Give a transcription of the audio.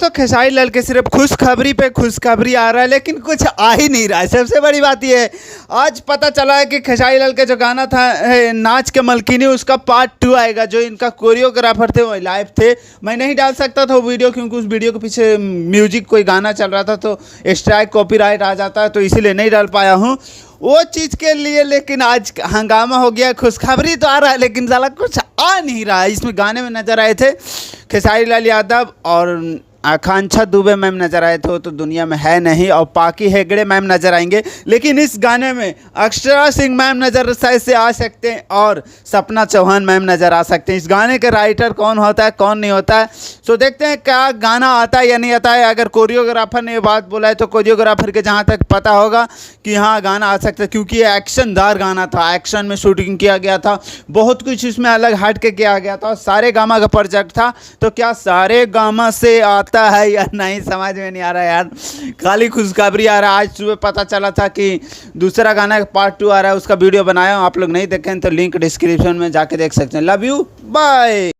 तो खेसारी लाल के सिर्फ खुशखबरी पे खुशखबरी आ रहा है, लेकिन कुछ आ ही नहीं रहा है। सबसे बड़ी बात ये है, आज पता चला है कि खेसारी लाल का जो गाना था नाच के मलकिनी, उसका पार्ट 2 आएगा। जो इनका कोरियोग्राफर थे वो लाइव थे, मैं नहीं डाल सकता था वो वीडियो, क्योंकि उस वीडियो के पीछे म्यूजिक कोई गाना चल रहा था तो स्ट्राइक कॉपीराइट आ जाता है, तो इसीलिए नहीं डाल पाया हूँ वो चीज़ के लिए। लेकिन आज हंगामा हो गया, खुशखबरी तो आ रहा है लेकिन साला कुछ आ नहीं रहा है। इसमें गाने में नजर आए थे खेसारी लाल यादव और आकांक्षा दुबे मैम नज़र आए थे, तो दुनिया में है नहीं, और पाकी हेगड़े मैम नज़र आएंगे। लेकिन इस गाने में अक्षरा सिंह मैम नज़र से आ सकते हैं और सपना चौहान मैम नज़र आ सकते हैं। इस गाने के राइटर कौन होता है कौन नहीं होता है, तो देखते हैं क्या गाना आता है या नहीं आता है। अगर कोरियोग्राफर ने ये बात बोला है तो कोरियोग्राफर के जहाँ तक पता होगा कि हाँ गाना आ सकता है, क्योंकि ये एक्शनदार गाना था, एक्शन में शूटिंग किया गया था, बहुत कुछ इसमें अलग हट के किया गया था, सारे गामा का प्रोजेक्ट था। तो क्या सारे गामा से आता है या नहीं, समझ में नहीं आ रहा यार, खाली खुशखबरी आ रहा है। आज सुबह पता चला था कि दूसरा गाना पार्ट 2 आ रहा है, उसका वीडियो बनाया हूं, आप लोग नहीं देखें तो लिंक डिस्क्रिप्शन में जाके देख सकते हैं। Love you, bye.